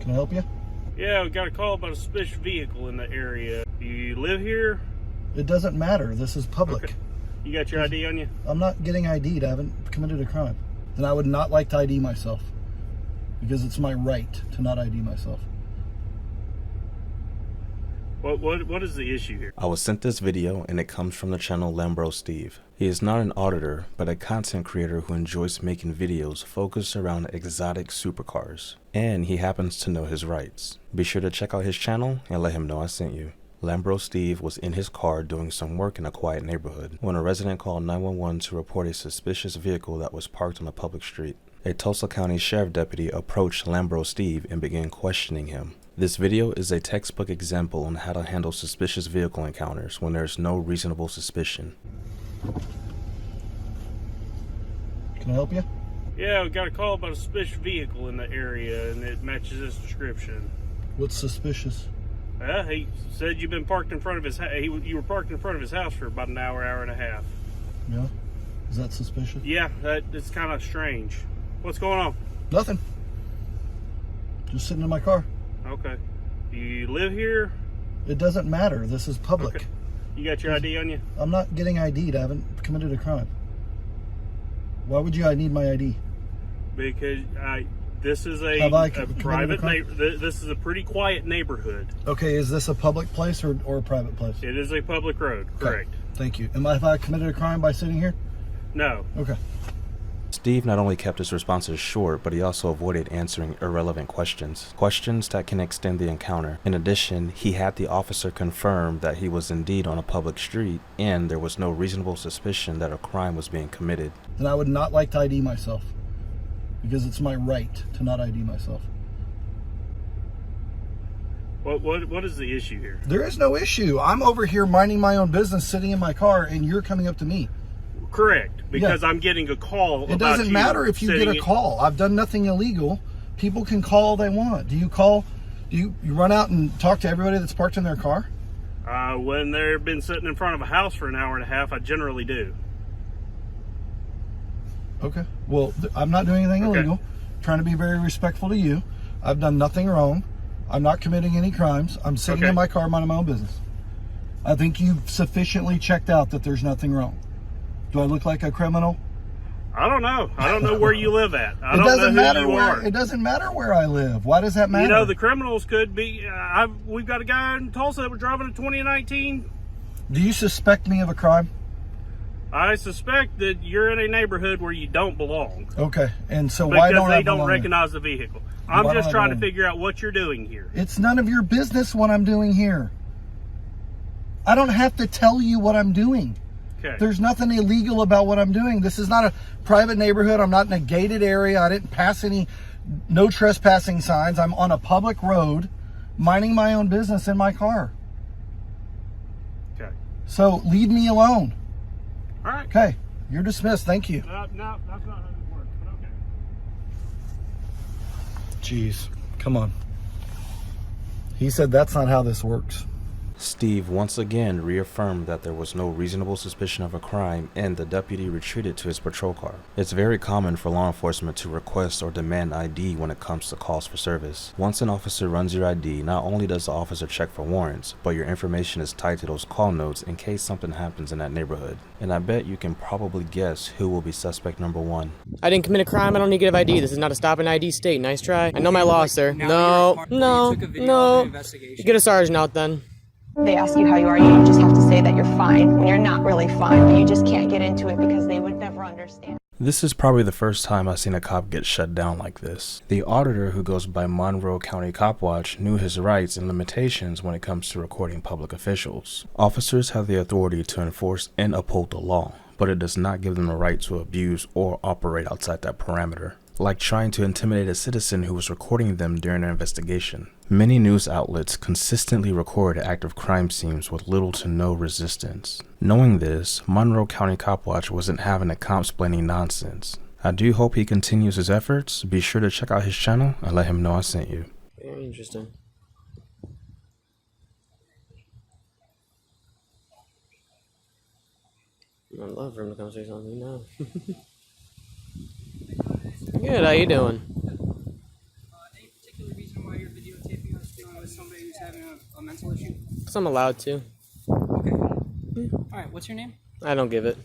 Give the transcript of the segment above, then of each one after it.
Can I help you? Yeah, we got a call about a suspicious vehicle in the area. Do you live here? It doesn't matter. This is public. Okay. You got your ID on you? I'm not getting ID'd. I haven't committed a crime. And I would not like to ID myself because it's my right to not ID myself. What is the issue here? I was sent this video and it comes from the channel Lambro Steve. He is not an auditor, but a content creator who enjoys making videos focused around exotic supercars. And he happens to know his rights. Be sure to check out his channel and let him know I sent you. Lambro Steve was in his car doing some work in a quiet neighborhood when a resident called 911 to report a suspicious vehicle that was parked on a public street. A Tulsa County Sheriff deputy approached Lambro Steve and began questioning him. This video is a textbook example on how to handle suspicious vehicle encounters when there is no reasonable suspicion. Can I help you? Yeah, we got a call about a suspicious vehicle in the area, and it matches this description. What's suspicious? He said you've been parked in front of his house. You were parked in front of his house for about an hour, hour and a half. Yeah? Is that suspicious? Yeah, it's kind of strange. What's going on? Nothing. Just sitting in my car. Okay. Do you live here? It doesn't matter. This is public. Okay. You got your ID on you? I'm not getting ID'd. I haven't committed a crime. Why would you need my ID? Because this is a private this is a pretty quiet neighborhood. Okay, is this a public place or a private place? It is a public road, correct. Okay. Thank you. Have I committed a crime by sitting here? No. Okay. Steve not only kept his responses short, but he also avoided answering irrelevant questions that can extend the encounter. In addition, he had the officer confirm that he was indeed on a public street and there was no reasonable suspicion that a crime was being committed. Then I would not like to ID myself because it's my right to not ID myself. What is the issue here? There is no issue. I'm over here minding my own business, sitting in my car, and you're coming up to me. Correct, because I'm getting a call. It doesn't matter if you get a call. I've done nothing illegal. People can call all they want. Do you call? Do you run out and talk to everybody that's parked in their car? When they've been sitting in front of a house for an hour and a half, I generally do. Okay. Well, I'm not doing anything illegal. I'm trying to be very respectful to you. I've done nothing wrong. I'm not committing any crimes. I'm sitting in my car minding my own business. I think you've sufficiently checked out that there's nothing wrong. Do I look like a criminal? I don't know. I don't know where you live at. I It don't doesn't know matter who you where. are. It doesn't matter where I live. Why does that matter? You know, the criminals could be. We've got a guy in Tulsa that was driving a 2019. Do you suspect me of a crime? I suspect that you're in a neighborhood where you don't belong. Okay, and so why don't I belong? Because they don't recognize the vehicle. I'm just trying to figure out what you're doing here. It's none of your business what I'm doing here. I don't have to tell you what I'm doing. Okay. There's nothing illegal about what I'm doing. This is not a private neighborhood. I'm not in a gated area. I didn't pass any no trespassing signs. I'm on a public road minding my own business in my car. Okay. So leave me alone. All right. Okay. You're dismissed. Thank you. No, that's not how it works, but okay. Jeez. Come on. He said that's not how this works. Steve once again reaffirmed that there was no reasonable suspicion of a crime and the deputy retreated to his patrol car. It's very common for law enforcement to request or demand ID when it comes to calls for service. Once an officer runs your ID, not only does the officer check for warrants, but your information is tied to those call notes in case something happens in that neighborhood. And I bet you can probably guess who will be suspect number one. I didn't commit a crime. I don't need to get ID. This is not a stop and ID state. Nice try. I know my law, sir. No. You get a sergeant out then. They ask you how you are, you just have to say that you're fine when you're not really fine, but you just can't get into it because they would never understand. This is probably the first time I've seen a cop get shut down like this. The auditor, who goes by Monroe County Cop Watch, knew his rights and limitations when it comes to recording public officials. Officers have the authority to enforce and uphold the law, but it does not give them the right to abuse or operate outside that parameter, like trying to intimidate a citizen who was recording them during an investigation. Many news outlets consistently record active crime scenes with little to no resistance. Knowing this, Monroe County Cop Watch wasn't having a comp-splaining nonsense. I do hope he continues his efforts. Be sure to check out his channel and let him know I sent you. Very interesting. I'd love for him to come say something now. Good, how you doing? Any particular reason why you're having a mental issue? Because I'm allowed to. Okay. All right. What's your name? I don't give it.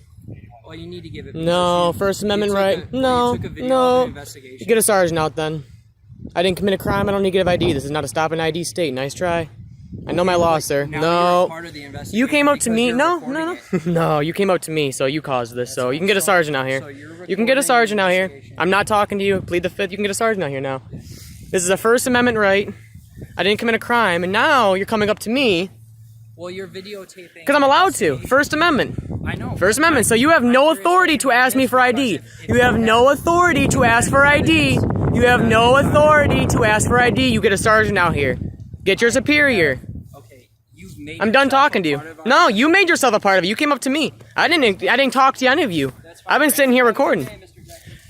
Well, you need to give it. No, First Amendment right. No, no. Get a sergeant out then. I didn't commit a crime. I don't need to give ID. This is not a stop and ID state. Nice try. I know my law, sir. No. You came up to me. No, no, no. No, you came up to me, so you caused this. So you can get a sergeant out here. You can get a sergeant out here. I'm not talking to you. Plead the fifth. You can get a sergeant out here now. This is a First Amendment right. I didn't commit a crime, and now you're coming up to me. Well, you're videotaping. Because I'm allowed to. First Amendment. I know. First Amendment. So you have no authority to ask me for ID. You have no authority to ask for ID. You have no authority to ask for ID. You get a sergeant out here. Get your superior. Okay. You've made. I'm done talking to you. No, you made yourself a part of it. You came up to me. I didn't talk to any of you. I've been sitting here recording.